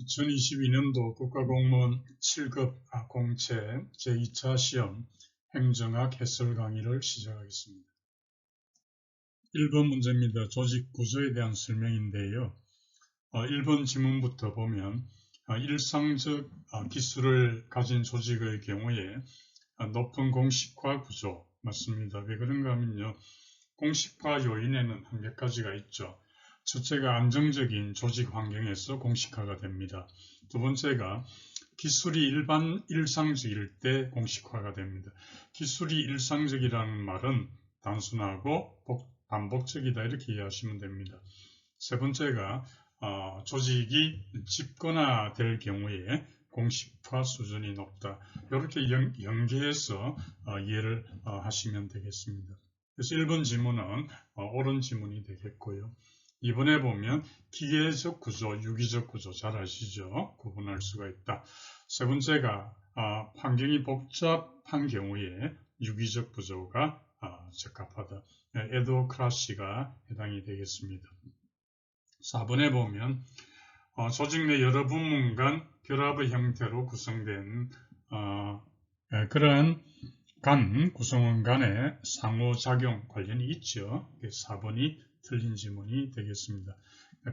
2022년도 국가공무원 7급 공채 제2차 시험 행정학 해설 강의를 시작하겠습니다. 1번 문제입니다. 조직 구조에 대한 설명인데요. 1번 지문부터 보면 일상적 기술을 가진 조직의 경우에 높은 공식화 구조 맞습니다. 왜 그런가 하면요. 공식화 요인에는 한 몇 가지가 있죠. 첫째가 안정적인 조직 환경에서 공식화가 됩니다. 두 번째가 기술이 일상적일 때 공식화가 됩니다. 기술이 일상적이라는 말은 단순하고 반복적이다 이렇게 이해하시면 됩니다. 세 번째가 조직이 집권화될 경우에 공식화 수준이 높다. 이렇게 연계해서 이해를 하시면 되겠습니다. 그래서 1번 지문은 옳은 지문이 되겠고요. 이번에 보면 기계적 구조, 유기적 구조 잘 아시죠? 구분할 수가 있다. 세 번째가 환경이 복잡한 경우에 유기적 구조가 적합하다. 에도크라시가 해당이 되겠습니다. 4번에 보면 조직 내 여러 부문 간 결합의 형태로 구성된 그러한 구성원 간의 상호작용 관련이 있죠. 4번이 틀린 지문이 되겠습니다.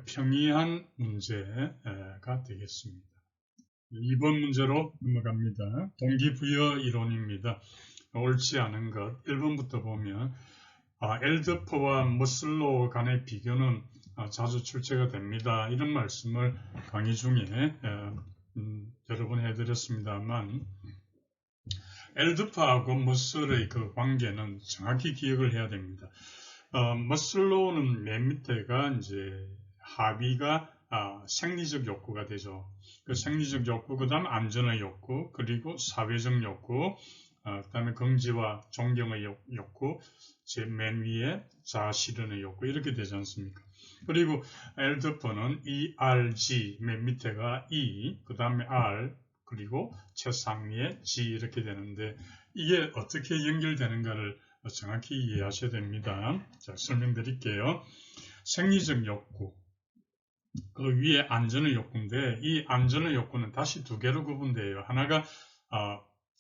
평이한 문제가 되겠습니다. 2번 문제로 넘어갑니다. 동기부여 이론입니다. 옳지 않은 것 1번부터 보면 엘드퍼와 머슬로우 간의 비교는 자주 출제가 됩니다. 이런 말씀을 강의 중에 여러 번 해드렸습니다만 엘드퍼하고 머슬의 그 관계는 정확히 기억을 해야 됩니다. 머슬로우는 맨 밑에가 이제 합의가 생리적 욕구가 되죠. 그 생리적 욕구, 그 다음 안전의 욕구, 그리고 사회적 욕구, 그 다음에 긍지와 존경의 욕구, 제 맨 위에 자아실현의 욕구 이렇게 되지 않습니까? 그리고 엘드퍼는 ERG, 맨 밑에가 E, 그 다음에 R, 그리고 최상위에 G 이렇게 되는데 이게 어떻게 연결되는가를 정확히 이해하셔야 됩니다. 자, 설명드릴게요. 생리적 욕구, 그 위에 안전의 욕구인데 이 안전의 욕구는 다시 두 개로 구분돼요. 하나가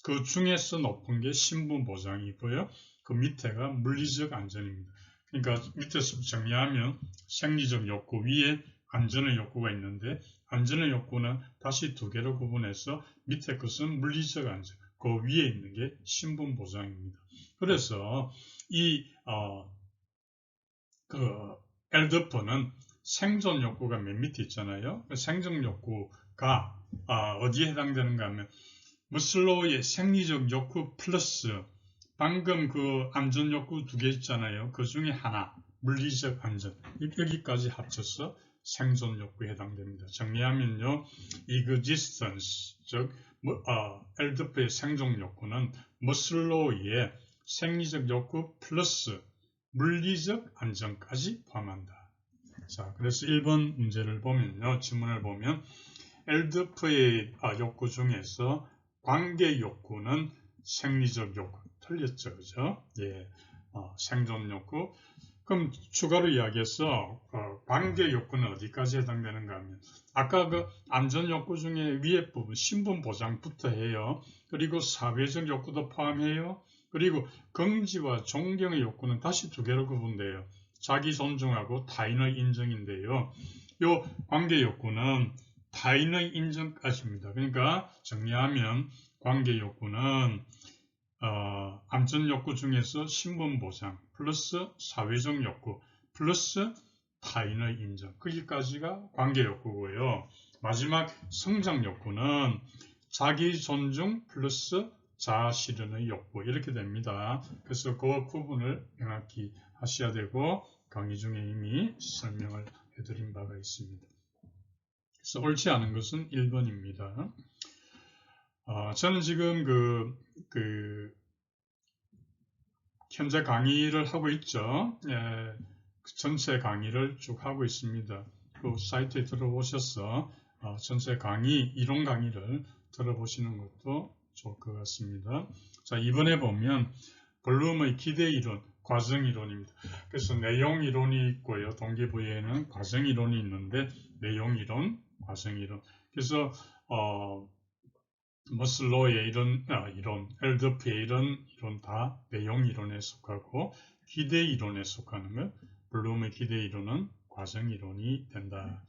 그 중에서 높은 게 신분 보장이고요. 그 밑에가 물리적 안전입니다. 그러니까 밑에서 정리하면 생리적 욕구 위에 안전의 욕구가 있는데 안전의 욕구는 다시 두 개로 구분해서 밑에 것은 물리적 안전, 그 위에 있는 게 신분 보장입니다. 그래서 이 엘드퍼는 생존 욕구가 맨 밑에 있잖아요. 생존 욕구가 어디에 해당되는가 하면 머슬로우의 생리적 욕구 플러스 방금 그 안전 욕구 두 개 있잖아요. 그 중에 하나 물리적 안전 여기까지 합쳐서 생존 욕구에 해당됩니다. 정리하면요, existence 즉 엘드퍼의 생존 욕구는 머슬로우의 생리적 욕구 플러스 물리적 안전까지 포함한다. 자, 그래서 1번 문제를 보면요, 지문을 보면 엘드퍼의 욕구 중에서 관계 욕구는 생리적 욕구 틀렸죠, 그죠? 예, 생존 욕구. 그럼 추가로 이야기해서 관계 욕구는 어디까지 해당되는가 하면 아까 그 안전 욕구 중에 위에 부분 신분 보장부터 해요. 그리고 사회적 욕구도 포함해요. 그리고 긍지와 존경의 욕구는 다시 두 개로 구분돼요. 자기 존중하고 타인의 인정인데요. 이 관계 욕구는 타인의 인정까지입니다. 그러니까 정리하면 관계 욕구는 안전 욕구 중에서 신분 보장 플러스 사회적 욕구 플러스 타인의 인정, 거기까지가 관계 욕구고요. 마지막 성장 욕구는 자기 존중 플러스 자아 실현의 욕구 이렇게 됩니다. 그래서 그 구분을 명확히 하셔야 되고 강의 중에 이미 설명을 해드린 바가 있습니다. 그래서 옳지 않은 것은 1번입니다. 저는 지금 현재 강의를 하고 있죠. 전체 강의를 쭉 하고 있습니다. 그 사이트에 들어오셔서 전체 강의, 이론 강의를 들어보시는 것도 좋을 것 같습니다. 자, 이번에 보면 블룸의 기대 이론, 과정 이론입니다. 그래서 내용 이론이 있고요. 동기부여에는 과정 이론이 있는데 내용 이론, 과정 이론. 그래서 머슬로의 이론, 엘더피의 이론 다 내용 이론에 속하고 기대 이론에 속하는 것, 블룸의 기대 이론은 과정 이론이 된다.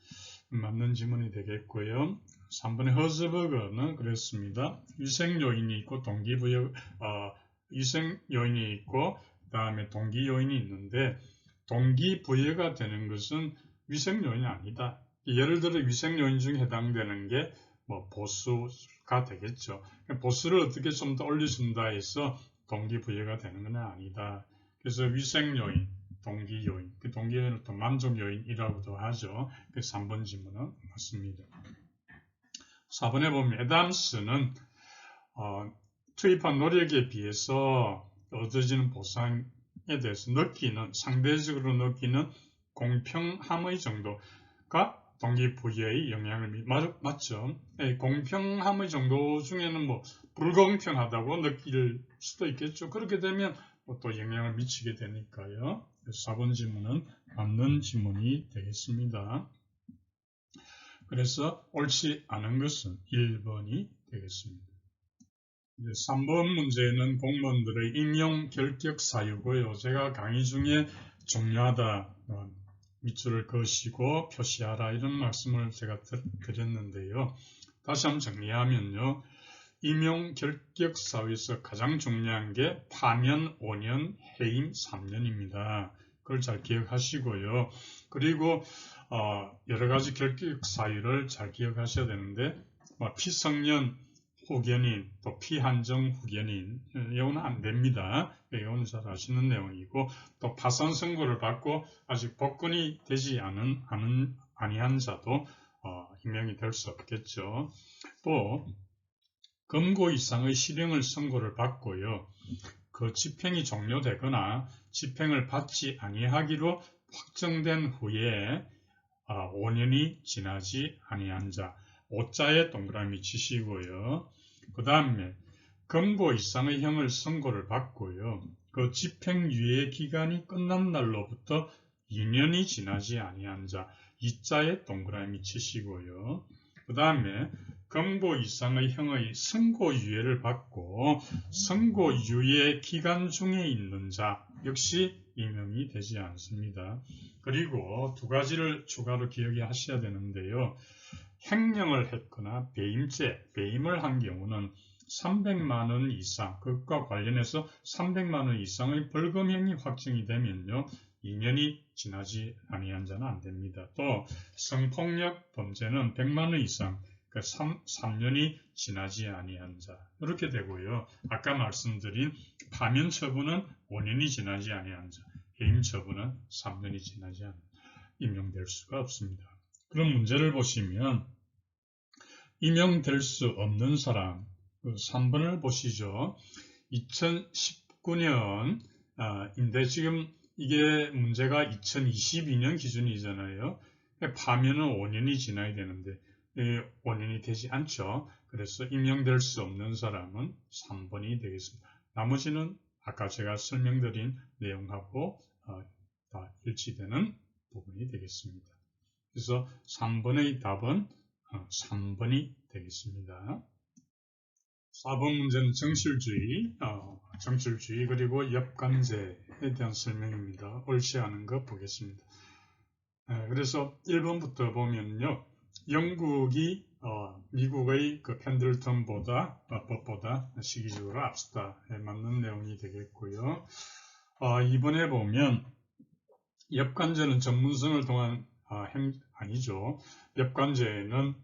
맞는 지문이 되겠고요. 3번의 허즈버거는 그랬습니다. 위생 요인이 있고 위생 요인이 있고 그다음에 동기 요인이 있는데 동기부여가 되는 것은 위생 요인이 아니다. 예를 들어 위생 요인 중에 해당되는 게 뭐 보수가 되겠죠. 보수를 어떻게 좀 더 올려준다 해서 동기부여가 되는 건 아니다. 그래서 위생 요인, 동기 요인, 그 동기 요인을 또 만족 요인이라고도 하죠. 그 3번 질문은 맞습니다. 4번에 보면 애담스는 투입한 노력에 비해서 얻어지는 보상에 대해서 상대적으로 느끼는 공평함의 정도가 동기부여의 영향을 맞죠. 공평함의 정도 중에는 뭐 불공평하다고 느낄 수도 있겠죠. 그렇게 되면 또 영향을 미치게 되니까요. 4번 질문은 맞는 질문이 되겠습니다. 그래서 옳지 않은 것은 1번이 되겠습니다. 3번 문제는 공무원들의 임용 결격 사유고요. 제가 강의 중에 중요하다, 밑줄을 그으시고 표시하라 이런 말씀을 제가 드렸는데요. 다시 한번 정리하면요. 임용 결격 사유에서 가장 중요한 게 파면 5년, 해임 3년입니다. 그걸 잘 기억하시고요. 그리고 여러 가지 결격 사유를 잘 기억하셔야 되는데 피성년 후견인, 또 피한정 후견인, 이거는 안 됩니다. 이거는 잘 아시는 내용이고, 또 파산 선고를 받고 아직 복권이 되지 아니한 자도 임명이 될 수 없겠죠. 또 금고 이상의 실형을 선고를 받고요. 그 집행이 종료되거나 집행을 받지 아니하기로 확정된 후에 5년이 지나지 아니한 자, 5자에 동그라미 치시고요. 그 다음에 금고 이상의 형을 선고를 받고요. 그 집행유예 기간이 끝난 날로부터 2년이 지나지 아니한 자, 2자에 동그라미 치시고요. 그 다음에 금고 이상의 형의 선고유예를 받고 선고유예 기간 중에 있는 자 역시 임명이 되지 않습니다. 그리고 두 가지를 추가로 기억하셔야 되는데요. 횡령을 했거나 배임을 한 경우는 300만 원 이상, 그것과 관련해서 300만 원 이상의 벌금형이 확정이 되면요. 2년이 지나지 아니한 자는 안 됩니다. 또 성폭력 범죄는 100만 원 이상, 3년이 지나지 아니한 자 이렇게 되고요. 아까 말씀드린 파면 처분은 5년이 지나지 아니한 자, 해임 처분은 3년이 지나지 않은 임명될 수가 없습니다. 그럼 문제를 보시면 임명될 수 없는 사람 3번을 보시죠. 2019년인데 지금 이게 문제가 2022년 기준이잖아요. 파면은 5년이 지나야 되는데 5년이 되지 않죠. 그래서 임명될 수 없는 사람은 3번이 되겠습니다. 나머지는 아까 제가 설명드린 내용하고 다 일치되는 부분이 되겠습니다. 그래서 3번의 답은 3번이 되겠습니다. 4번 문제는 정실주의 그리고 역관제에 대한 설명입니다. 옳지 않은 거 보겠습니다. 그래서 1번부터 보면요. 영국이 미국의 그 펜들턴 법보다 시기적으로 앞섰다. 맞는 내용이 되겠고요. 2번에 보면 역관제는 전문성을 통한 아니죠. 역관제는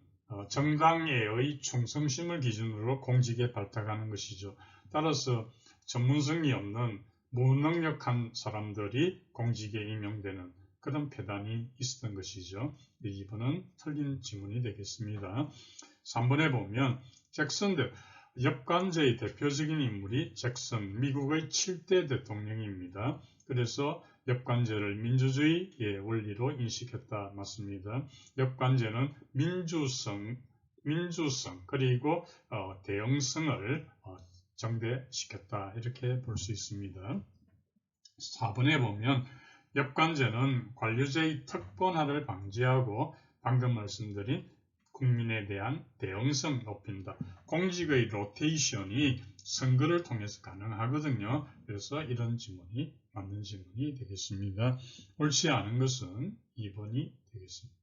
정당의 충성심을 기준으로 공직에 발탁하는 것이죠. 따라서 전문성이 없는 무능력한 사람들이 공직에 임명되는 그런 폐단이 있었던 것이죠. 2번은 틀린 지문이 되겠습니다. 3번에 보면 역관제의 대표적인 인물이 잭슨, 미국의 7대 대통령입니다. 그래서 역관제를 민주주의의 원리로 인식했다. 맞습니다. 역관제는 민주성 그리고 대형성을 정대시켰다. 이렇게 볼 수 있습니다. 4번에 보면 역관제는 관료제의 특권화를 방지하고 방금 말씀드린 국민에 대한 대응성 높인다. 공직의 로테이션이 선거를 통해서 가능하거든요. 그래서 이런 지문이 맞는 지문이 되겠습니다. 옳지 않은 것은 2번이 되겠습니다.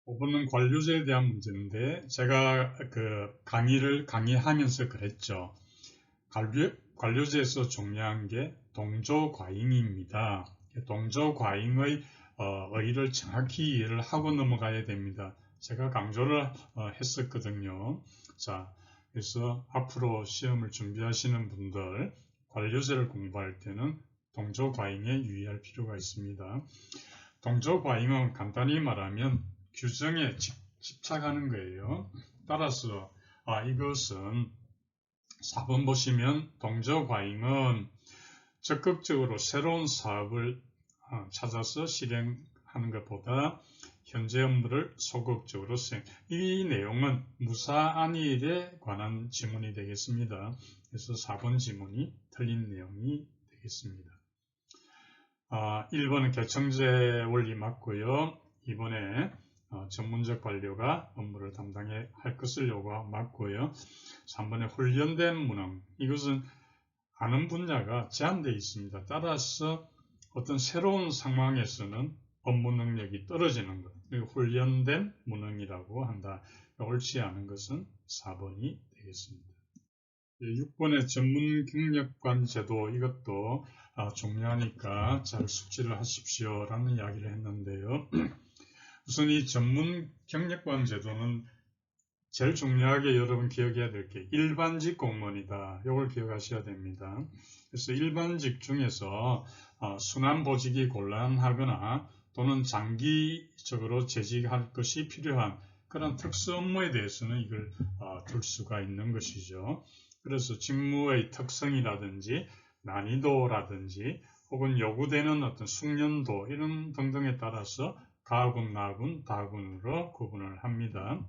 5번은 관료제에 대한 문제인데 제가 강의하면서 그랬죠. 관료제에서 중요한 게 동조과잉입니다. 동조과잉의 의의를 정확히 이해를 하고 넘어가야 됩니다. 제가 강조를 했었거든요. 자, 그래서 앞으로 시험을 준비하시는 분들 관료제를 공부할 때는 동조과잉에 유의할 필요가 있습니다. 동조과잉은 간단히 말하면 규정에 집착하는 거예요. 따라서 이것은 4번 보시면 동조과잉은 적극적으로 새로운 사업을 찾아서 실행하는 것보다 현재 업무를 소극적으로 수행. 이 내용은 무사안일에 관한 지문이 되겠습니다. 그래서 4번 지문이 틀린 내용이 되겠습니다. 1번은 개청제 원리 맞고요. 2번에 전문적 관료가 업무를 담당해야 할 것을 요구하고 맞고요. 3번에 훈련된 무능. 이것은 아는 분야가 제한되어 있습니다. 따라서 어떤 새로운 상황에서는 업무 능력이 떨어지는 것. 그리고 훈련된 무능이라고 한다. 옳지 않은 것은 4번이 되겠습니다. 6번의 전문 경력관 제도, 이것도 중요하니까 잘 숙지를 하십시오 라는 이야기를 했는데요. 우선 이 전문 경력관 제도는 제일 중요하게 여러분 기억해야 될 게 일반직 공무원이다. 이걸 기억하셔야 됩니다. 그래서 일반직 중에서 순환보직이 곤란하거나 또는 장기적으로 재직할 것이 필요한 그런 특수 업무에 대해서는 이걸 둘 수가 있는 것이죠. 그래서 직무의 특성이라든지 난이도라든지 혹은 요구되는 어떤 숙련도 이런 등등에 따라서 가군, 나군, 다군으로 구분을 합니다.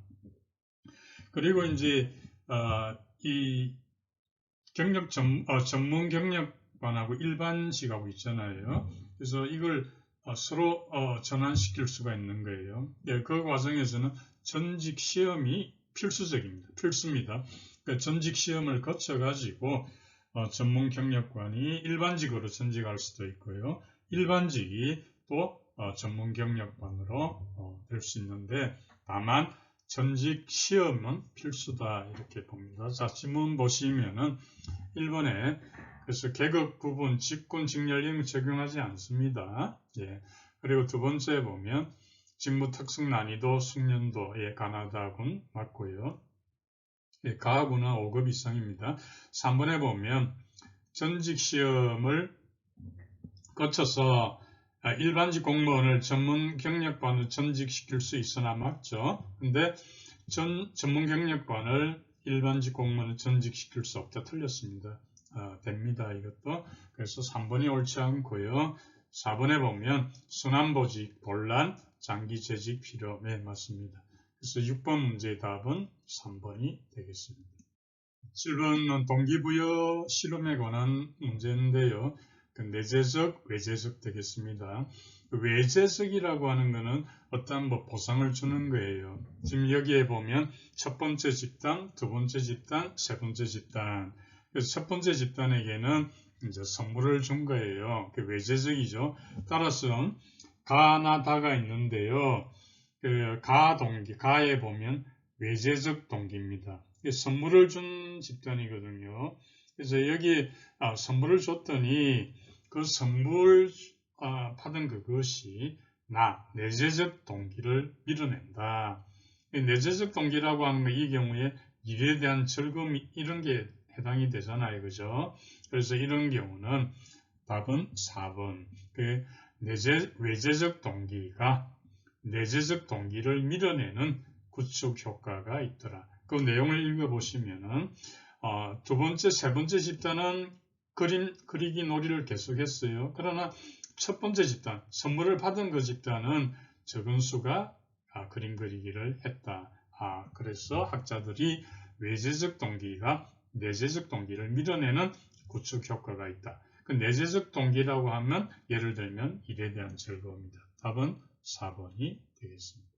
그리고 이제 이 전문 경력관하고 일반직하고 있잖아요. 그래서 이걸 서로 전환시킬 수가 있는 거예요. 예, 그 과정에서는 전직 시험이 필수입니다. 그 전직 시험을 거쳐가지고 전문 경력관이 일반직으로 전직할 수도 있고요. 일반직이 또 전문 경력관으로 될 수 있는데 다만 전직 시험은 필수다 이렇게 봅니다. 자, 지문 보시면은 1번에 그래서 계급, 구분, 직군, 직렬 이런 거 적용하지 않습니다. 예. 그리고 두 번째 보면 직무 특성, 난이도, 숙련도에 관하다군 맞고요. 예, 가하군은 5급 이상입니다. 3번에 보면 전직 시험을 거쳐서 일반직 공무원을 전문 경력관으로 전직시킬 수 있으나 맞죠? 근데 전문 경력관을 일반직 공무원을 전직시킬 수 없다. 틀렸습니다. 됩니다. 이것도. 그래서 3번이 옳지 않고요. 4번에 보면 순환보직, 본란, 장기 재직 필요. 네, 맞습니다. 그래서 6번 문제의 답은 3번이 되겠습니다. 7번은 동기부여 실험에 관한 문제인데요. 내재적, 외재적 되겠습니다. 외재적이라고 하는 것은 어떤 보상을 주는 거예요. 지금 여기에 보면 첫 번째 집단, 두 번째 집단, 세 번째 집단. 그래서 첫 번째 집단에게는 이제 선물을 준 거예요. 그 외재적이죠. 따라서 가나 다가 있는데요. 그 가에 보면 외재적 동기입니다. 선물을 준 집단이거든요. 그래서 여기 선물을 줬더니 그 선물 받은 그것이 내재적 동기를 밀어낸다. 내재적 동기라고 하는 거 이 경우에 일에 대한 즐거움 이런 게 해당이 되잖아요. 그죠? 그래서 이런 경우는 답은 4번. 그 외재적 동기가 내재적 동기를 밀어내는 구축 효과가 있더라. 그 내용을 읽어보시면은 두 번째, 세 번째 집단은 그림 그리기 놀이를 계속했어요. 그러나 첫 번째 집단, 선물을 받은 그 집단은 적은 수가 그림 그리기를 했다. 그래서 학자들이 외재적 동기가 내재적 동기를 밀어내는 구축 효과가 있다. 그 내재적 동기라고 하면 예를 들면 일에 대한 즐거움이다. 답은 4번이 되겠습니다.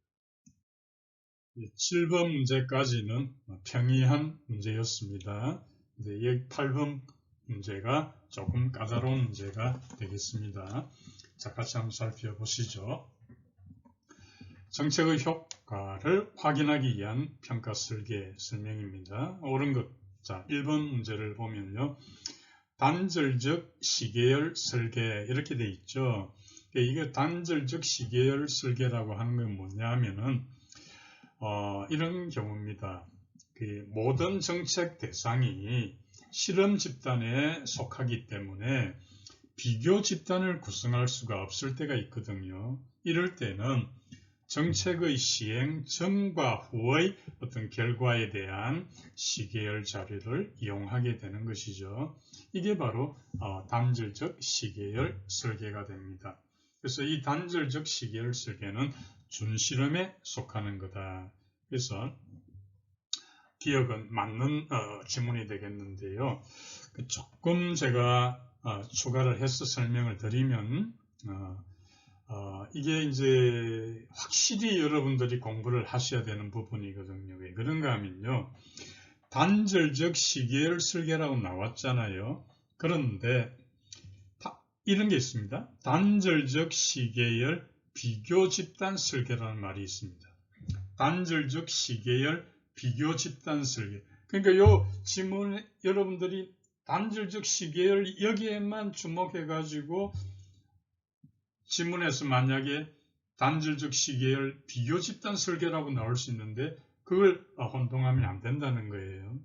7번 문제까지는 평이한 문제였습니다. 이제 8번 문제가 조금 까다로운 문제가 되겠습니다. 자, 같이 한번 살펴보시죠. 정책의 효과를 확인하기 위한 평가 설계 설명입니다. 옳은 것. 자, 1번 문제를 보면요. 단절적 시계열 설계 이렇게 돼 있죠. 이게 단절적 시계열 설계라고 하는 건 뭐냐 하면은 이런 경우입니다. 모든 정책 대상이 실험 집단에 속하기 때문에 비교 집단을 구성할 수가 없을 때가 있거든요. 이럴 때는 정책의 시행 전과 후의 어떤 결과에 대한 시계열 자료를 이용하게 되는 것이죠. 이게 바로 단절적 시계열 설계가 됩니다. 그래서 이 단절적 시계열 설계는 준실험에 속하는 거다. 그래서 기억은 맞는 지문이 되겠는데요. 조금 제가 추가를 해서 설명을 드리면 이게 이제 확실히 여러분들이 공부를 하셔야 되는 부분이거든요. 왜 그런가 하면요. 단절적 시계열 설계라고 나왔잖아요. 그런데 이런 게 있습니다. 단절적 시계열 비교 집단 설계라는 말이 있습니다. 단절적 시계열 비교 집단 설계. 그러니까 요 지문에 여러분들이 단절적 시계열 여기에만 주목해가지고 지문에서 만약에 단절적 시계열 비교 집단 설계라고 나올 수 있는데 그걸 혼동하면 안 된다는 거예요.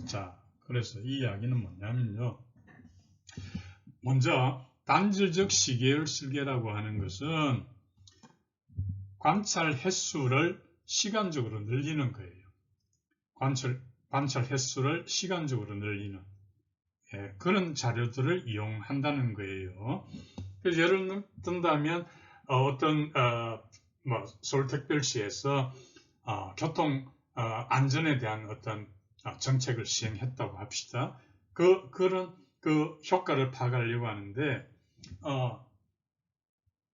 자, 그래서 이 이야기는 뭐냐면요. 먼저 단절적 시계열 설계라고 하는 것은 관찰 횟수를 시간적으로 늘리는 거예요. 관찰 횟수를 시간적으로 늘리는 그런 자료들을 이용한다는 거예요. 그래서 예를 든다면 어떤 서울특별시에서 교통 안전에 대한 어떤 정책을 시행했다고 합시다. 그런 효과를 파악하려고 하는데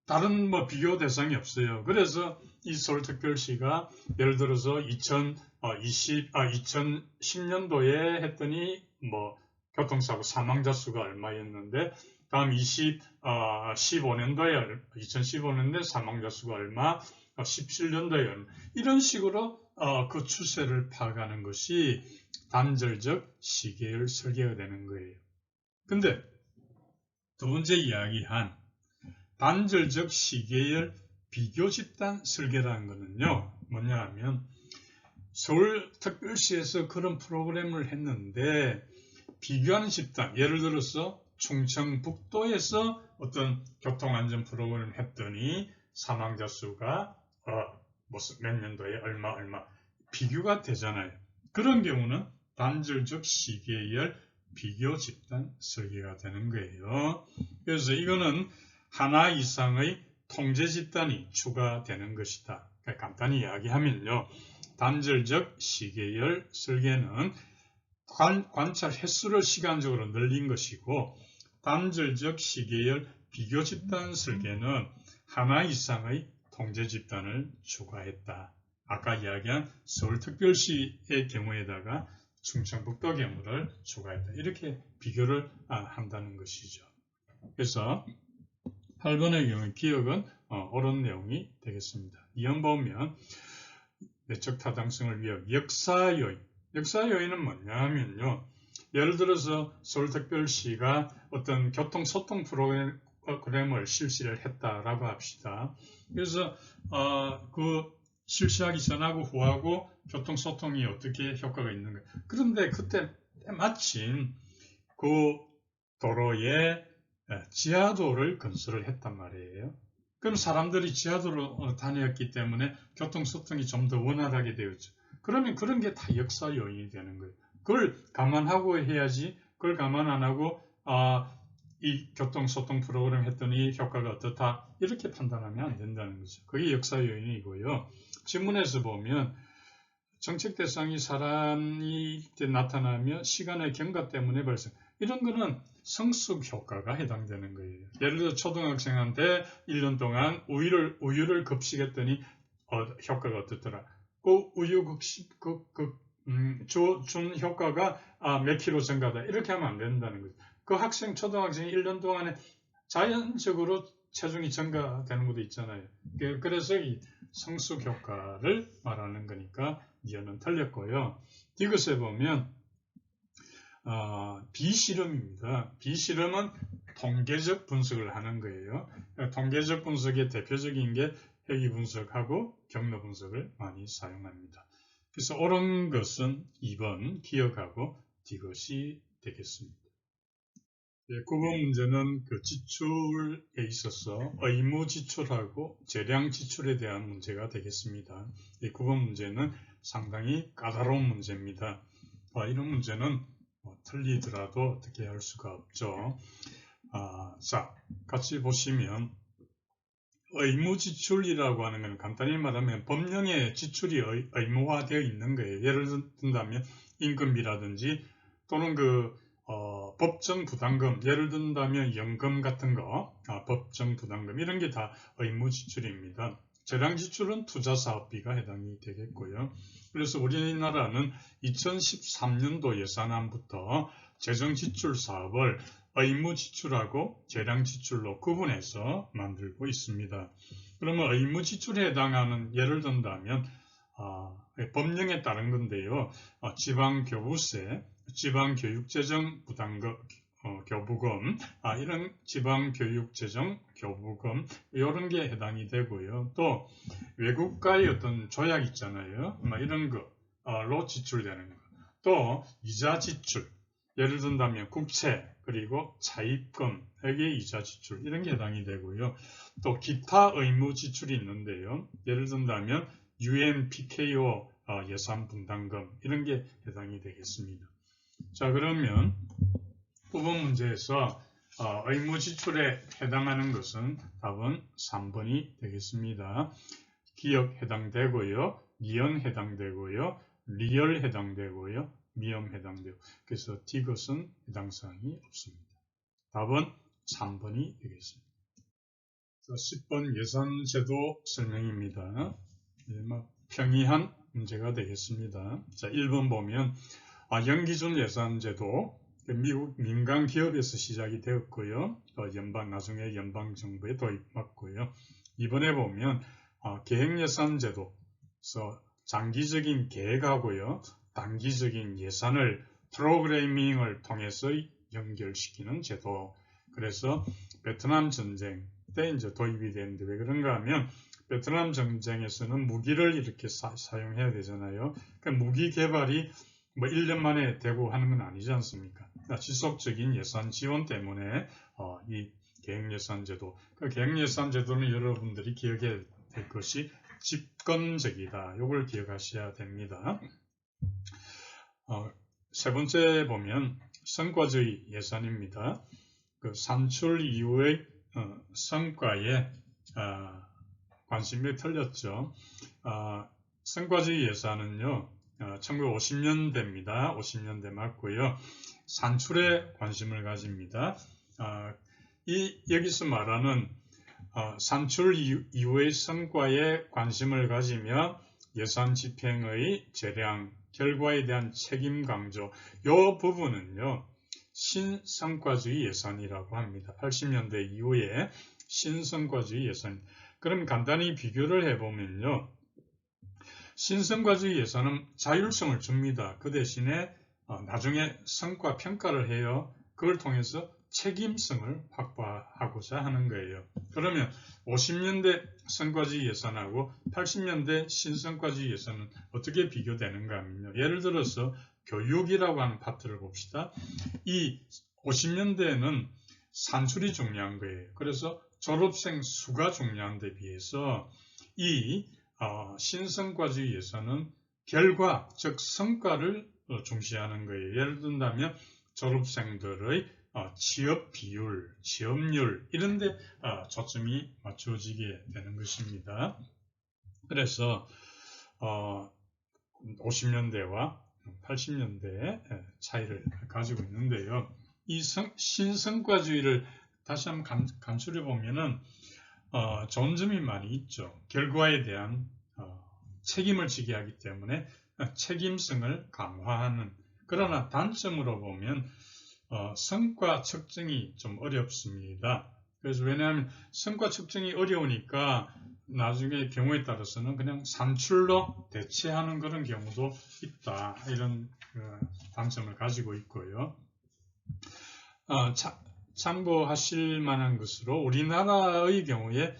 다른 비교 대상이 없어요. 그래서 이 서울특별시가 예를 들어서 2010년도에 했더니 교통사고 사망자 수가 얼마였는데 다음 2015년도에 사망자 수가 얼마, 17년도에 얼마 이런 식으로 그 추세를 파악하는 것이 단절적 시계열 설계가 되는 거예요. 근데 두 번째 이야기한 단절적 시계열 비교 집단 설계라는 것은요, 뭐냐 하면 서울특별시에서 그런 프로그램을 했는데 비교하는 집단, 예를 들어서 충청북도에서 어떤 교통안전 프로그램을 했더니 사망자 수가 몇 년도에 얼마 비교가 되잖아요. 그런 경우는 단절적 시계열 비교 집단 설계가 되는 거예요. 그래서 이거는 하나 이상의 통제 집단이 추가되는 것이다. 그러니까 간단히 이야기하면요. 단절적 시계열 설계는 관찰 횟수를 시간적으로 늘린 것이고 단절적 시계열 비교 집단 설계는 하나 이상의 통제 집단을 추가했다. 아까 이야기한 서울특별시의 경우에다가 충청북도 경우를 추가했다. 이렇게 비교를 한다는 것이죠. 그래서 8번의 경우 기억은 옳은 내용이 되겠습니다. 이형 보면 내적 타당성을 위한 역사 요인. 역사 요인은 뭐냐면요. 예를 들어서 서울특별시가 어떤 교통소통 프로그램을 실시를 했다라고 합시다. 그래서 그 실시하기 전하고 후하고 교통소통이 어떻게 효과가 있는가. 그런데 그때 마침 그 도로에 지하도를 건설을 했단 말이에요. 그럼 사람들이 지하도로 다녔기 때문에 교통소통이 좀 더 원활하게 되었죠. 그러면 그런 게 다 역사 요인이 되는 거예요. 그걸 감안하고 해야지 그걸 감안 안 하고 이 교통소통 프로그램 했더니 효과가 어떻다 이렇게 판단하면 안 된다는 거죠. 그게 역사 요인이고요. 지문에서 보면 정책 대상이 사람이 나타나면 시간의 경과 때문에 발생. 이런 거는 성숙 효과가 해당되는 거예요. 예를 들어 초등학생한테 1년 동안 우유를 급식했더니 효과가 어떻더라. 그 우유 준 효과가 몇 킬로 증가다. 이렇게 하면 안 된다는 거죠. 그 학생, 초등학생이 1년 동안에 자연적으로 체중이 증가되는 것도 있잖아요. 그래서 이 성숙 효과를 말하는 거니까 니은은 틀렸고요. 이것에 보면 비실험입니다. 비실험은 통계적 분석을 하는 거예요. 통계적 분석의 대표적인 게 회귀 분석하고 경로 분석을 많이 사용합니다. 그래서 옳은 것은 2번 기억하고 이것이 되겠습니다. 9번 문제는 그 지출에 있어서 의무 지출하고 재량 지출에 대한 문제가 되겠습니다. 9번 문제는 상당히 까다로운 문제입니다. 이런 문제는 틀리더라도 어떻게 할 수가 없죠. 자, 같이 보시면 의무 지출이라고 하는 것은 간단히 말하면 법령에 지출이 의무화되어 있는 거예요. 예를 든다면 임금비라든지 또는 법정 부담금, 예를 든다면 연금 같은 거, 법정 부담금 이런 게 다 의무 지출입니다. 재량 지출은 투자 사업비가 해당이 되겠고요. 그래서 우리나라는 2013년도 예산안부터 재정 지출 사업을 의무 지출하고 재량 지출로 구분해서 만들고 있습니다. 그러면 의무 지출에 해당하는 예를 든다면 법령에 따른 건데요. 지방교부세, 지방교육재정 부담금, 교부금, 이런 지방교육재정 교부금 이런 게 해당이 되고요. 또 외국과의 어떤 조약 있잖아요. 이런 거로 지출되는 거. 또 이자 지출, 예를 든다면 국채 그리고 차입금, 회계 이자 지출 이런 게 해당이 되고요. 또 기타 의무 지출이 있는데요. 예를 든다면 UN, PKO 예산 분담금 이런 게 해당이 되겠습니다. 자, 그러면 9번 문제에서 의무 지출에 해당하는 것은 답은 3번이 되겠습니다. 기억 해당되고요. 니은 해당되고요. 리얼 해당되고요. 미음 해당되고 그래서 디귿은 해당 사항이 없습니다. 답은 3번이 되겠습니다. 자, 10번 예산제도 설명입니다. 평이한 문제가 되겠습니다. 자, 1번 보면 연기준 예산제도 미국 민간 기업에서 시작이 되었고요. 나중에 연방정부에 도입받고요. 이번에 보면 계획예산제도에서 장기적인 계획하고요. 단기적인 예산을 프로그래밍을 통해서 연결시키는 제도. 그래서 베트남 전쟁 때 이제 도입이 되는데 왜 그런가 하면 베트남 전쟁에서는 무기를 이렇게 사용해야 되잖아요. 그러니까 무기 개발이 1년 만에 되고 하는 건 아니지 않습니까? 그러니까 지속적인 예산 지원 때문에 이 계획예산제도. 그 계획예산제도는 여러분들이 기억해야 될 것이 집권적이다. 이걸 기억하셔야 됩니다. 세 번째 보면 성과주의 예산입니다. 그 산출 이후의 성과에 관심이 틀렸죠. 성과주의 예산은요. 1950년대입니다. 50년대 맞고요. 산출에 관심을 가집니다. 여기서 말하는 산출 이후의 성과에 관심을 가지며 예산 집행의 재량, 결과에 대한 책임 강조, 이 부분은요. 신성과주의 예산이라고 합니다. 80년대 이후에 신성과주의 예산. 그럼 간단히 비교를 해보면요. 신성과주의 예산은 자율성을 줍니다. 그 대신에 나중에 성과 평가를 해요. 그걸 통해서 책임성을 확보하고자 하는 거예요. 그러면 50년대 성과주의 예산하고 80년대 신성과주의 예산은 어떻게 비교되는가 하면요. 예를 들어서 교육이라고 하는 파트를 봅시다. 이 50년대에는 산출이 중요한 거예요. 그래서 졸업생 수가 중요한 데 비해서 이 신성과주의 예산은 결과, 즉 성과를 중시하는 거예요. 예를 든다면 졸업생들의 취업 비율, 취업률 이런 데 초점이 맞춰지게 되는 것입니다. 그래서 50년대와 80년대의 차이를 가지고 있는데요. 이 신성과주의를 다시 한번 간추려 보면은 좋은 점이 많이 있죠. 결과에 대한 책임을 지게 하기 때문에 책임성을 강화하는, 그러나 단점으로 보면 성과 측정이 좀 어렵습니다. 그래서 왜냐하면 성과 측정이 어려우니까 나중에 경우에 따라서는 그냥 산출로 대체하는 그런 경우도 있다. 이런 단점을 가지고 있고요. 참고하실 만한 것으로 우리나라의 경우에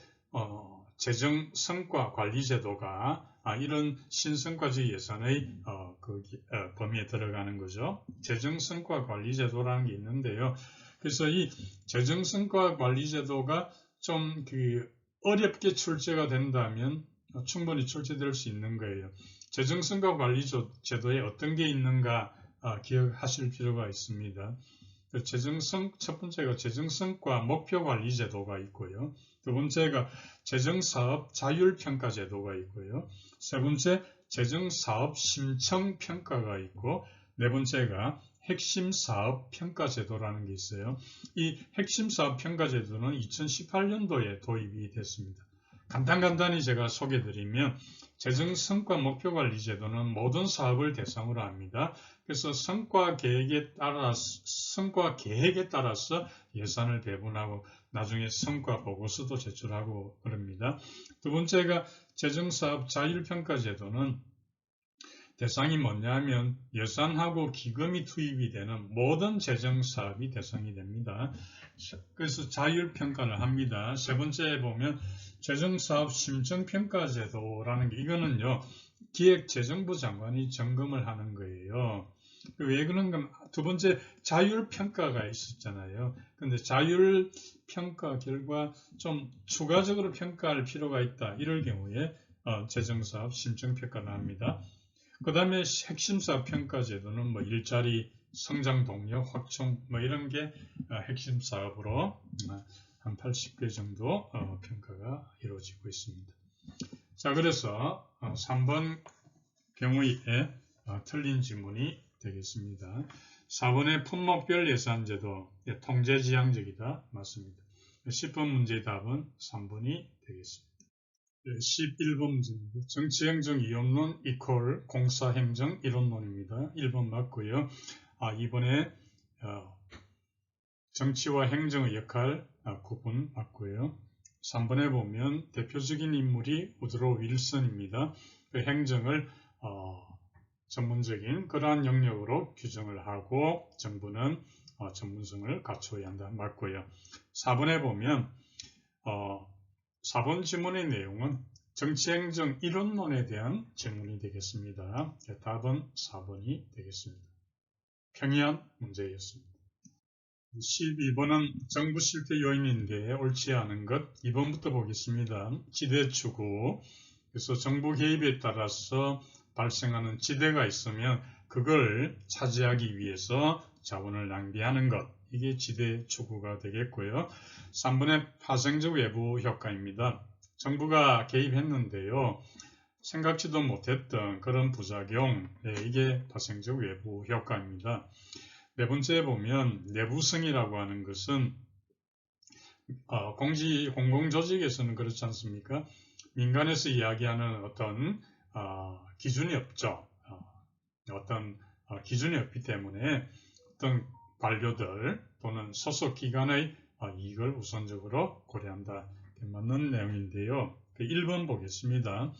재정 성과 관리 제도가 이런 신성과주의 예산의 범위에 들어가는 거죠. 재정 성과 관리 제도라는 게 있는데요. 그래서 이 재정 성과 관리 제도가 좀 어렵게 출제가 된다면 충분히 출제될 수 있는 거예요. 재정 성과 관리 제도에 어떤 게 있는가 기억하실 필요가 있습니다. 첫 번째가 재정성과 목표관리 제도가 있고요. 두 번째가 재정사업 자율평가 제도가 있고요. 세 번째 재정사업 심청평가가 있고, 네 번째가 핵심사업평가 제도라는 게 있어요. 이 핵심사업평가 제도는 2018년도에 도입이 됐습니다. 간단히 제가 소개드리면 재정성과 목표관리 제도는 모든 사업을 대상으로 합니다. 그래서 성과 계획에 따라서 예산을 배분하고 나중에 성과 보고서도 제출하고 그럽니다. 두 번째가 재정사업 자율평가 제도는 대상이 뭐냐면 예산하고 기금이 투입이 되는 모든 재정사업이 대상이 됩니다. 그래서 자율평가를 합니다. 세 번째에 보면 재정사업 심청평가 제도라는 게, 이거는요 기획재정부 장관이 점검을 하는 거예요. 왜 그런가? 두 번째 자율평가가 있었잖아요. 근데 자율평가 결과 좀 추가적으로 평가할 필요가 있다. 이럴 경우에 재정사업 심청평가를 합니다. 그 다음에 핵심사업 평가 제도는 일자리 성장 동력 확충 이런 게 핵심 사업으로 한 80개 정도 평가가 이루어지고 있습니다. 자, 그래서 3번 경우에 틀린 지문이 되겠습니다. 4번의 품목별 예산제도 통제지향적이다. 맞습니다. 10번 문제의 답은 3번이 되겠습니다. 11번 문제입니다. 정치행정 이용론 이퀄 공사행정 이론론입니다. 1번 맞고요. 이번에 정치와 행정의 역할 구분 맞고요. 3번에 보면 대표적인 인물이 우드로 윌슨입니다. 그 행정을 전문적인 그러한 영역으로 규정을 하고 정부는 전문성을 갖춰야 한다. 맞고요. 4번에 보면 4번 지문의 내용은 정치행정 이론론에 대한 질문이 되겠습니다. 답은 4번이 되겠습니다. 평이한 문제였습니다. 12번은 정부 실패 요인인데 옳지 않은 것 2번부터 보겠습니다. 지대 추구. 그래서 정부 개입에 따라서 발생하는 지대가 있으면 그걸 차지하기 위해서 자원을 낭비하는 것. 이게 지대 추구가 되겠고요. 3번의 파생적 외부 효과입니다. 정부가 개입했는데요. 생각지도 못했던 그런 부작용, 이게 파생적 외부 효과입니다. 네 번째에 보면 내부성이라고 하는 것은 공공조직에서는 그렇지 않습니까? 민간에서 이야기하는 어떤 기준이 없죠. 어떤 기준이 없기 때문에 어떤 관료들 또는 소속 기관의 이익을 우선적으로 고려한다. 맞는 내용인데요. 1번 보겠습니다.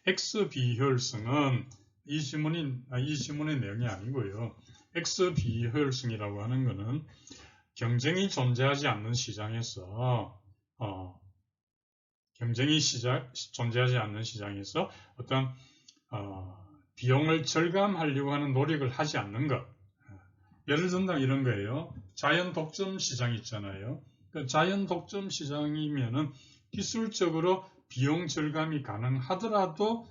X 비효율성은 이 지문의 내용이 아니고요. X 비효율성이라고 하는 것은 경쟁이 존재하지 않는 시장에서 존재하지 않는 시장에서 어떤 비용을 절감하려고 하는 노력을 하지 않는 것. 예를 든다면 이런 거예요. 자연 독점 시장 있잖아요. 그 자연 독점 시장이면은 기술적으로 비용 절감이 가능하더라도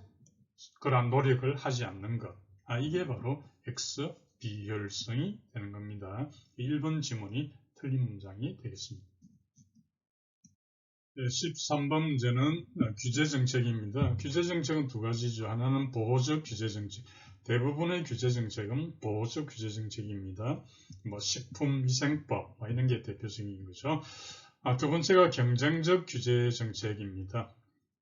그러한 노력을 하지 않는 것. 이게 바로 X 비효율성이 되는 겁니다. 1번 지문이 틀린 문장이 되겠습니다. 13번 문제는 규제정책입니다. 규제정책은 두 가지죠. 하나는 보호적 규제정책. 대부분의 규제정책은 보호적 규제정책입니다. 식품위생법 이런 게 대표적인 거죠. 두 번째가 경쟁적 규제정책입니다.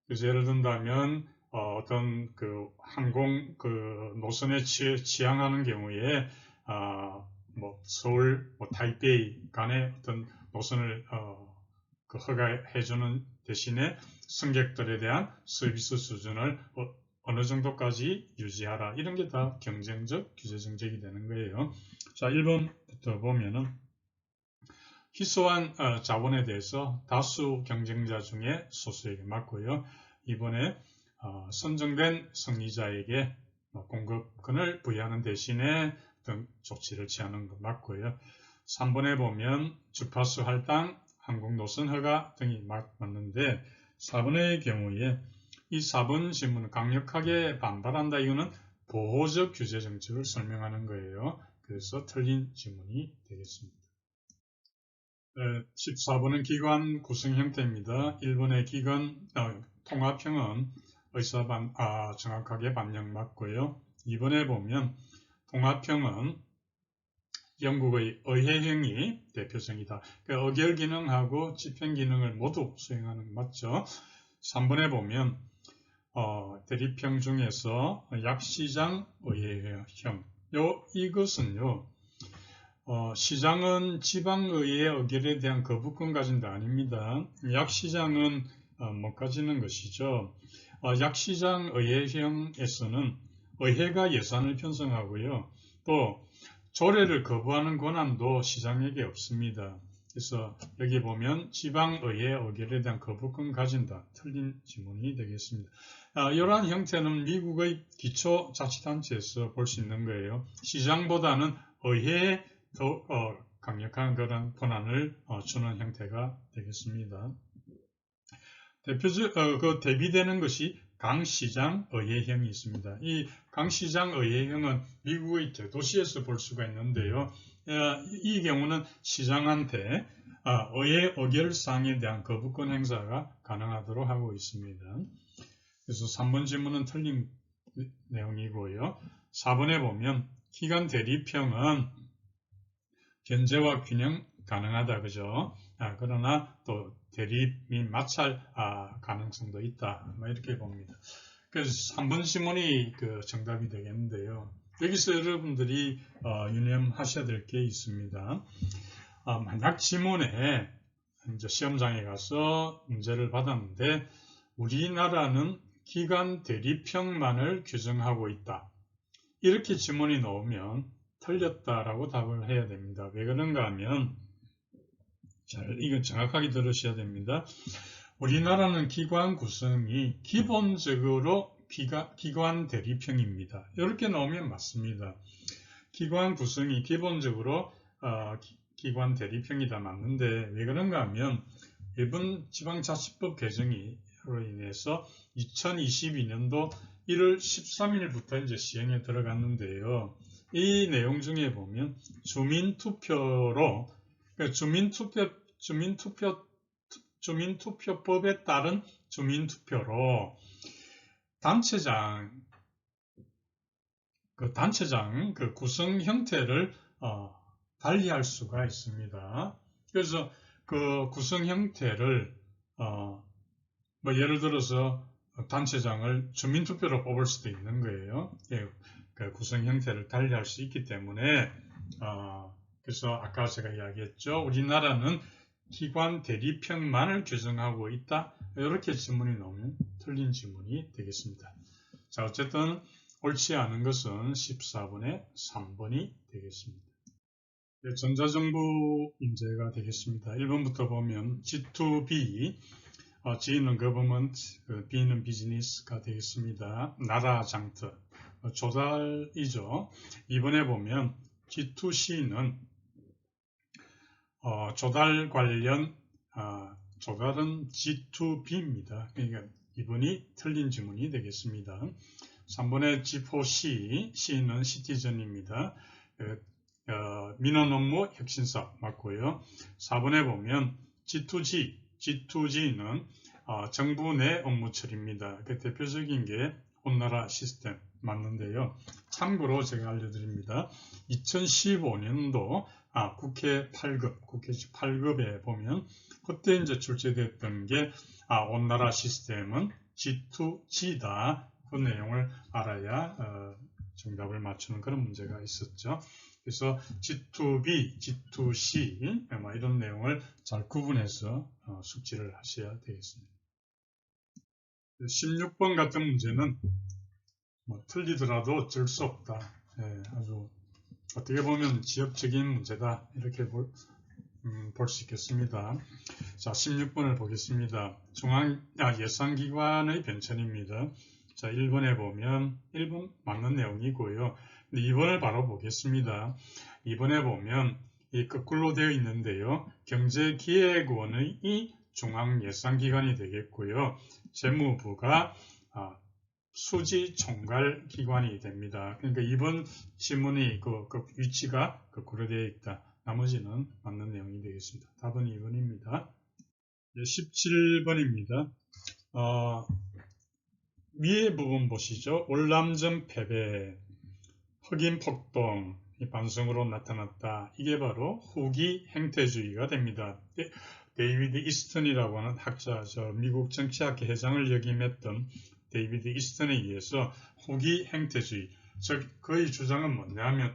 그래서 예를 든다면 어떤 그 항공 그 노선에 지향하는 경우에 뭐 서울, 뭐 타이베이 간의 어떤 노선을 그 허가해주는 대신에 승객들에 대한 서비스 수준을 어느 정도까지 유지하라. 이런 게 다 경쟁적 규제 정책이 되는 거예요. 자, 1번부터 보면은 희소한 자본에 대해서 다수 경쟁자 중에 소수에게 맞고요. 이번에 선정된 승리자에게 공급권을 부여하는 대신에 어떤 조치를 취하는 것 맞고요. 3번에 보면 주파수 할당, 항공노선 허가 등이 맞는데 4번의 경우에 이 4번 질문은 강력하게 반발한다. 이거는 보호적 규제 정책을 설명하는 거예요. 그래서 틀린 질문이 되겠습니다. 14번은 기관 구성 형태입니다. 1번의 기관 통합형은 정확하게 반영 맞고요. 2번에 보면 통합형은 영국의 의회형이 대표성이다. 그러니까 의결 기능하고 집행 기능을 모두 수행하는 거 맞죠? 3번에 보면 대립형 중에서 약시장 의회형 이것은요. 시장은 지방의회 의결에 대한 거부권 가진다 아닙니다. 약시장은 못 가지는 것이죠. 약시장 의회형에서는 의회가 예산을 편성하고요. 또 조례를 거부하는 권한도 시장에게 없습니다. 그래서 여기 보면 지방의회 의결에 대한 거부권 가진다. 틀린 지문이 되겠습니다. 이러한 형태는 미국의 기초자치단체에서 볼 수 있는 거예요. 시장보다는 의회에 더 강력한 그런 권한을 주는 형태가 되겠습니다. 그 대비되는 것이 강시장 의회형이 있습니다. 이 강시장 의회형은 미국의 대도시에서 볼 수가 있는데요. 이 경우는 시장한테 의회 의결사항에 대한 거부권 행사가 가능하도록 하고 있습니다. 그래서 3번 질문은 틀린 내용이고요. 4번에 보면 기관 대립형은 견제와 균형 가능하다, 그죠? 그러나 또 대립 및 마찰 가능성도 있다. 이렇게 봅니다. 그래서 3번 질문이 그 정답이 되겠는데요. 여기서 여러분들이 유념하셔야 될 게 있습니다. 만약 지문에 이제 시험장에 가서 문제를 받았는데 우리나라는 기관 대립형만을 규정하고 있다. 이렇게 지문이 나오면 틀렸다라고 답을 해야 됩니다. 왜 그런가 하면 이건 정확하게 들으셔야 됩니다. 우리나라는 기관 구성이 기본적으로 기관 대립형입니다. 이렇게 나오면 맞습니다. 기관 구성이 기본적으로 기관 대립형이다 맞는데 왜 그런가 하면 이번 지방자치법 개정으로 인해서 2022년도 1월 13일부터 이제 시행에 들어갔는데요. 이 내용 중에 보면 주민투표로 그러니까 주민투표법에 따른 주민투표로 단체장 그 구성 형태를 달리할 수가 있습니다. 그래서 그 구성 형태를 뭐 예를 들어서 단체장을 주민투표로 뽑을 수도 있는 거예요. 그 구성 형태를 달리할 수 있기 때문에 그래서 아까 제가 이야기했죠. 우리나라는 기관 대립형만을 규정하고 있다. 이렇게 질문이 나오면 틀린 질문이 되겠습니다. 자, 어쨌든 옳지 않은 것은 14번의 3번이 되겠습니다. 네, 전자정부 문제가 되겠습니다. 1번부터 보면 G2B, G는 Government, B는 Business가 되겠습니다. 나라 장터, 조달이죠. 2번에 보면 G2C는 조달 관련, 조달은 G2B입니다. 그러니까 2번이 틀린 지문이 되겠습니다. 3번의 G4C, C는 시티즌입니다. 민원 업무 혁신사 맞고요. 4번에 보면 G2G는 정부 내 업무 처리입니다. 그 대표적인 게 온나라 시스템 맞는데요. 참고로 제가 알려드립니다. 2015년도 국회 8급에 보면 그때 이제 출제됐던 게 온나라 시스템은 G2G다. 그 내용을 알아야 정답을 맞추는 그런 문제가 있었죠. 그래서 G2B, G2C 이런 내용을 잘 구분해서 숙지를 하셔야 되겠습니다. 16번 같은 문제는 틀리더라도 어쩔 수 없다. 아주 어떻게 보면 지역적인 문제다. 이렇게 볼 수 있겠습니다. 자, 16번을 보겠습니다. 예산기관의 변천입니다. 자, 1번에 보면 1번 맞는 내용이고요. 2번을 바로 보겠습니다. 2번에 보면 이 거꾸로 되어 있는데요. 경제기획원의 중앙예산기관이 되겠고요. 재무부가 수지총괄기관이 됩니다. 그러니까 이번 지문이 그 위치가 거꾸로 되어 있다. 나머지는 맞는 내용이 되겠습니다. 답은 2번입니다. 17번입니다. 위에 부분 보시죠. 월남전 패배, 흑인 폭동, 반성으로 나타났다. 이게 바로 후기 행태주의가 됩니다. 데이비드 이스턴이라고 하는 학자, 미국 정치학회 회장을 역임했던 데이비드 이스턴에 의해서 후기 행태주의, 즉 그의 주장은 뭐냐면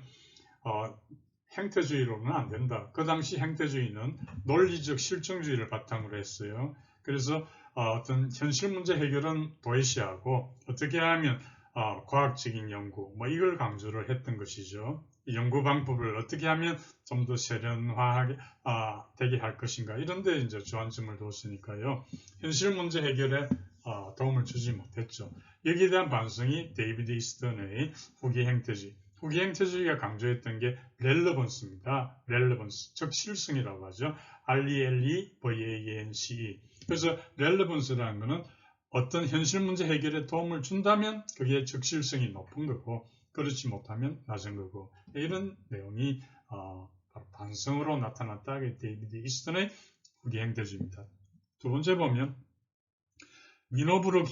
행태주의로는 안 된다. 그 당시 행태주의는 논리적 실증주의를 바탕으로 했어요. 그래서 어떤 현실 문제 해결은 도외시하고 어떻게 하면 과학적인 연구 이걸 강조를 했던 것이죠. 연구 방법을 어떻게 하면 좀 더 세련화하게 되게 할 것인가 이런 데 이제 주안점을 뒀으니까요. 현실 문제 해결에 도움을 주지 못했죠. 여기에 대한 반성이 데이비드 이스턴의 후기 행태주의. 후기 행태주의가 강조했던 게 렐러번스입니다. 렐러번스, 적실성이라고 하죠. RELEVANCE. 그래서 렐러번스라는 것은 어떤 현실 문제 해결에 도움을 준다면 그게 적실성이 높은 거고 그렇지 못하면 낮은 거고 이런 내용이 반성으로 나타났다. 데이비드 이스턴의 후기 행태주의입니다. 두 번째 보면 미노브룩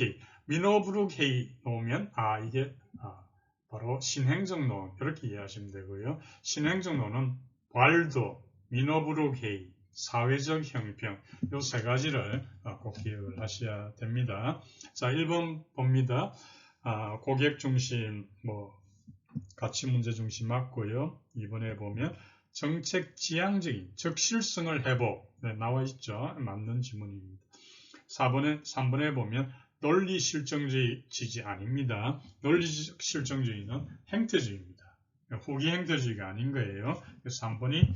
헤이 오면 이게 바로 신행정론 이렇게 이해하시면 되고요. 신행정론은 왈도, 미노브룩 헤이, 사회적 형평 이 세 가지를 꼭 기억을 하셔야 됩니다. 자, 1번 봅니다. 고객 중심, 가치 문제 중심 맞고요. 2번에 보면 정책 지향적인 적실성을 회복 나와 있죠. 맞는 지문입니다. 3번에 보면 논리 실정주의 지지 아닙니다. 논리 실정주의는 행태주의입니다. 후기 행태주의가 아닌 거예요. 그래서 3번이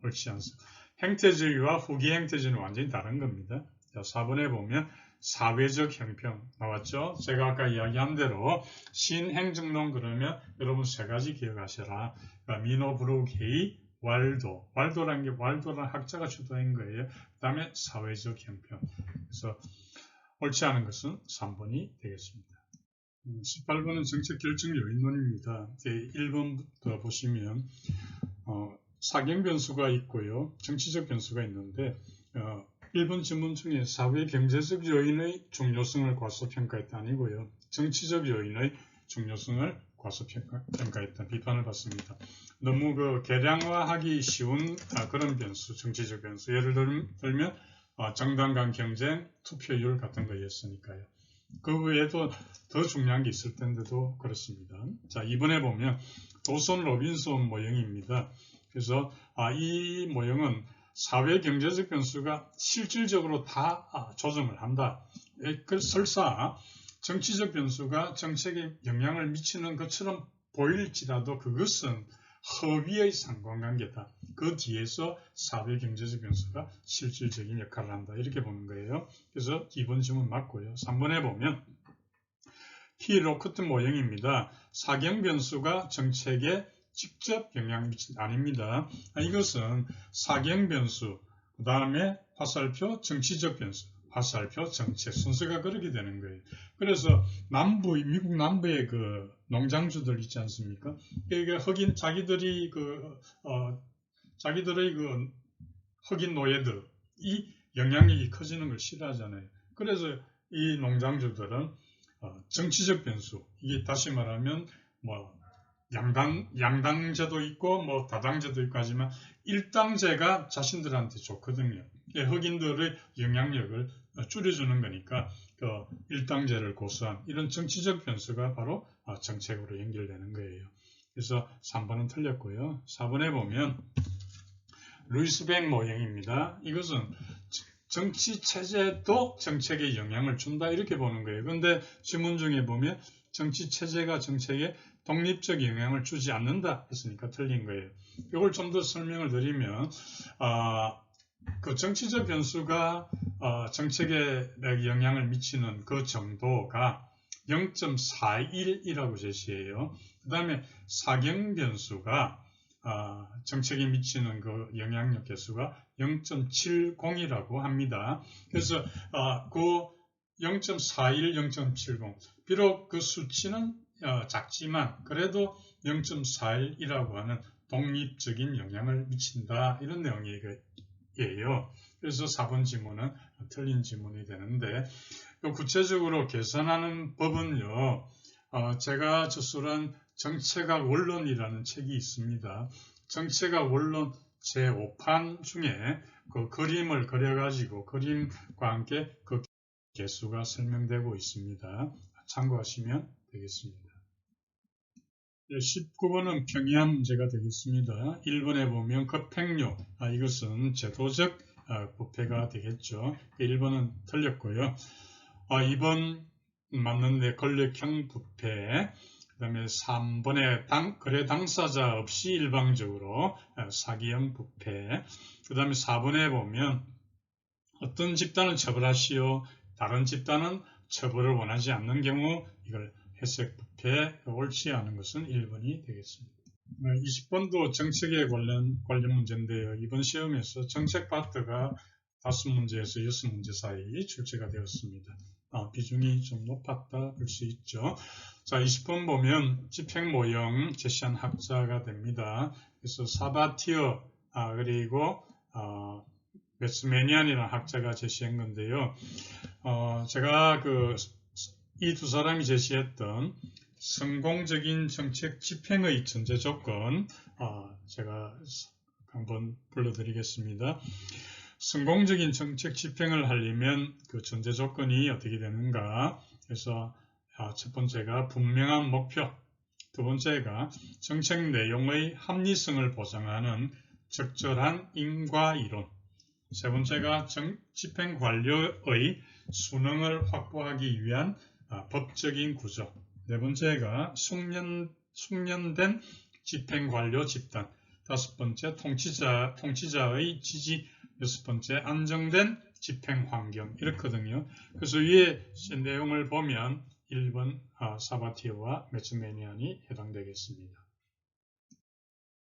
옳지 않습니다. 행태주의와 후기 행태주의는 완전히 다른 겁니다. 자, 4번에 보면 사회적 형평 나왔죠? 제가 아까 이야기한 대로 신행정론 그러면 여러분 세 가지 기억하셔라. 그러니까 미노브룩 헤이, 왈도라는 게 왈도라는 학자가 주도한 거예요. 그 다음에 사회적 형평. 그래서 옳지 않은 것은 3번이 되겠습니다. 18번은 정책 결정 요인론입니다. 1번부터 보시면 사경 변수가 있고요. 정치적 변수가 있는데 1번 지문 중에 사회 경제적 요인의 중요성을 과소평가했다 아니고요. 정치적 요인의 중요성을 과소평가했다 비판을 받습니다. 너무 계량화하기 쉬운 그런 변수, 정치적 변수. 예를 들면 정당 간 경쟁, 투표율 같은 거였으니까요. 그 외에도 더 중요한 게 있을 텐데도 그렇습니다. 자, 이번에 보면 도손 로빈손 모형입니다. 그래서 이 모형은 사회 경제적 변수가 실질적으로 다 조정을 한다. 설사 정치적 변수가 정책에 영향을 미치는 것처럼 보일지라도 그것은 허위의 상관관계다. 그 뒤에서 사회 경제적 변수가 실질적인 역할을 한다. 이렇게 보는 거예요. 그래서 2번 질문 맞고요. 3번에 보면 키로크트 모형입니다. 사경 변수가 정책에 직접 영향을 미친다. 아닙니다. 이것은 사경 변수, 그 다음에 화살표 정치적 변수, 화살표 정책 순서가 그렇게 되는 거예요. 그래서 미국 남부의 농장주들 있지 않습니까? 이게 흑인 자기들의 흑인 노예들 이 영향력이 커지는 걸 싫어하잖아요. 그래서 이 농장주들은 정치적 변수, 이게 다시 말하면 양당제도 있고 다당제도 있고 하지만 일당제가 자신들한테 좋거든요. 흑인들의 영향력을 줄여주는 거니까 그 일당제를 고수한 이런 정치적 변수가 바로 정책으로 연결되는 거예요. 그래서 3번은 틀렸고요. 4번에 보면 루이스뱅 모형입니다. 이것은 정치 체제도 정책에 영향을 준다 이렇게 보는 거예요. 그런데 지문 중에 보면 정치 체제가 정책에 독립적 영향을 주지 않는다 했으니까 틀린 거예요. 이걸 좀 더 설명을 드리면 그 정치적 변수가 정책에 영향을 미치는 그 정도가 0.41이라고 제시해요. 그 다음에 사경 변수가 정책에 미치는 그 영향력 개수가 0.70이라고 합니다. 그래서 그 0.41, 0.70 비록 그 수치는 작지만 그래도 0.41이라고 하는 독립적인 영향을 미친다 이런 내용이에요. 그래서 4번 지문은 틀린 지문이 되는데 구체적으로 계산하는 법은요. 제가 저술한 정책학 원론이라는 책이 있습니다. 정책학 원론 제5판 중에 그 그림을 그려가지고 그림과 함께 그 개수가 설명되고 있습니다. 참고하시면 되겠습니다. 19번은 평이한 문제가 되겠습니다. 1번에 보면 급행료, 이것은 제도적 부패가 되겠죠. 1번은 틀렸고요. 2번 맞는데 권력형 부패, 그 다음에 3번에 거래 당사자 없이 일방적으로 사기형 부패, 그 다음에 4번에 보면 어떤 집단은 처벌하시오, 다른 집단은 처벌을 원하지 않는 경우 이걸 해석 부패, 옳지 않은 것은 1번이 되겠습니다. 20번도 정책에 관련 문제인데요. 이번 시험에서 정책 파트가 5문제에서 6문제 사이 출제가 되었습니다. 비중이 좀 높았다 볼 수 있죠. 자, 20번 보면 집행 모형 제시한 학자가 됩니다. 그래서 사바티어 그리고 메스메니안이라는 학자가 제시한 건데요. 제가 이 두 사람이 제시했던 성공적인 정책 집행의 전제 조건 제가 한번 불러드리겠습니다. 성공적인 정책 집행을 하려면 그 전제 조건이 어떻게 되는가? 그래서 첫 번째가 분명한 목표, 두 번째가 정책 내용의 합리성을 보장하는 적절한 인과 이론, 세 번째가 집행 관료의 수능을 확보하기 위한 법적인 구조, 네 번째가 숙련된 집행 관료 집단, 다섯 번째 통치자의 지지, 여섯 번째 안정된 집행 환경 이렇거든요. 그래서 위에 내용을 보면 1번 사바티어와 메스메니안이 해당되겠습니다.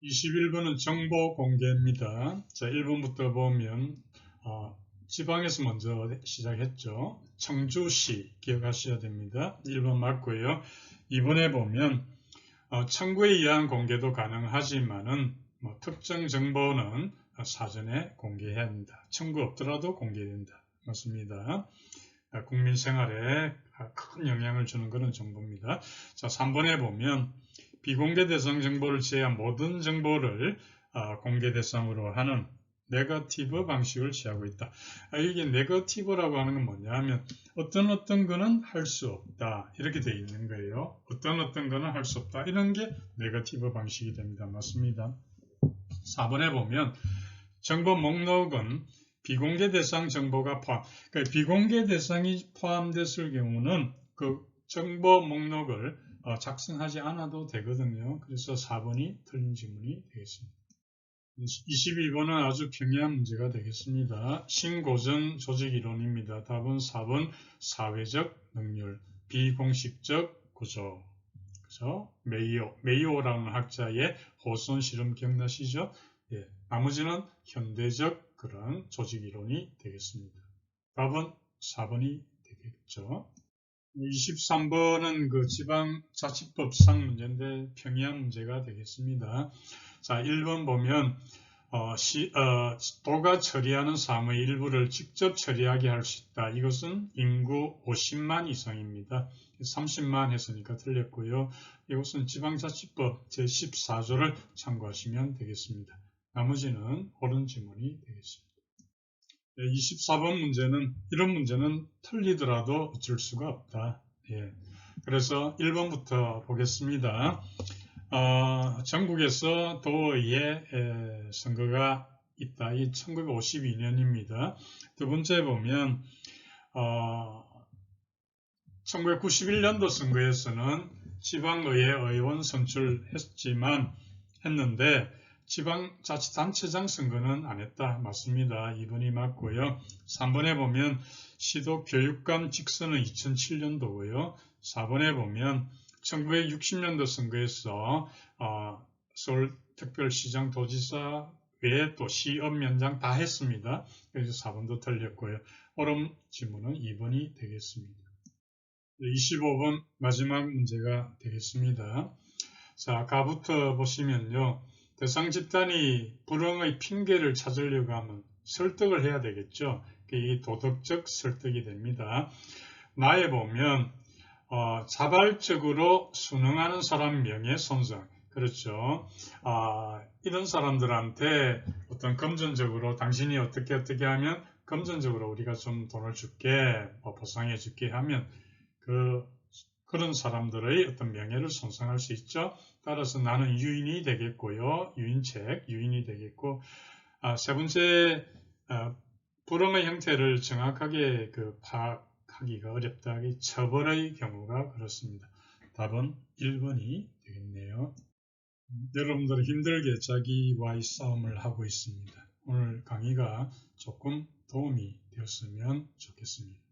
21번은 정보 공개입니다. 자, 1번부터 보면 지방에서 먼저 시작했죠. 청주시 기억하셔야 됩니다. 1번 맞고요. 2번에 보면 청구에 의한 공개도 가능하지만은 특정 정보는 사전에 공개해야 합니다. 청구 없더라도 공개된다. 맞습니다. 국민 생활에 큰 영향을 주는 그런 정보입니다. 자, 3번에 보면 비공개 대상 정보를 제외한 모든 정보를 공개 대상으로 하는 네거티브 방식을 취하고 있다. 이게 네거티브라고 하는 건 뭐냐 하면 어떤 거는 할 수 없다 이렇게 되어 있는 거예요. 어떤 거는 할 수 없다 이런 게 네거티브 방식이 됩니다. 맞습니다. 4번에 보면 정보 목록은 비공개 대상 정보가 그러니까 비공개 대상이 포함됐을 경우는 그 정보 목록을 작성하지 않아도 되거든요. 그래서 4번이 틀린 질문이 되겠습니다. 22번은 아주 평이한 문제가 되겠습니다. 신고전 조직이론입니다. 답은 4번 사회적 능률, 비공식적 구조. 그래서 메이오라는 학자의 호손 실험 기억나시죠? 예, 나머지는 현대적 그런 조직이론이 되겠습니다. 답은 4번이 되겠죠. 23번은 그 지방자치법상 문제인데 평이한 문제가 되겠습니다. 자, 1번 보면 도가 처리하는 사무의 일부를 직접 처리하게 할 수 있다. 이것은 인구 50만 이상입니다. 30만 했으니까 틀렸고요. 이것은 지방자치법 제14조를 참고하시면 되겠습니다. 나머지는 옳은 지문이 되겠습니다. 24번 문제는 이런 문제는 틀리더라도 어쩔 수가 없다. 예. 그래서 1번부터 보겠습니다. 전국에서 도의회 선거가 있다. 이 1952년입니다. 두 번째 보면 1991년도 선거에서는 지방의회 의원 했는데 지방자치단체장 선거는 안 했다. 맞습니다. 2번이 맞고요. 3번에 보면 시도교육감 직선은 2007년도고요. 4번에 보면 1960년도 선거에서 서울특별시장, 도지사 외에 또 시업위원장 다 했습니다. 그래서 4번도 틀렸고요. 옳은 질문은 2번이 되겠습니다. 25번 마지막 문제가 되겠습니다. 자, 가부터 보시면요. 대상 집단이 불응의 핑계를 찾으려고 하면 설득을 해야 되겠죠. 이게 도덕적 설득이 됩니다. 나에 보면 자발적으로 순응하는 사람 명예손상, 그렇죠. 이런 사람들한테 어떤 금전적으로 당신이 어떻게 하면 금전적으로 우리가 좀 돈을 줄게, 보상해 줄게 하면 그런 사람들의 어떤 명예를 손상할 수 있죠. 따라서 나는 유인이 되겠고요. 유인이 되겠고, 세 번째, 불응의 형태를 정확하게 파악하기가 어렵다. 처벌의 경우가 그렇습니다. 답은 1번이 되겠네요. 여러분들 힘들게 자기와의 싸움을 하고 있습니다. 오늘 강의가 조금 도움이 되었으면 좋겠습니다.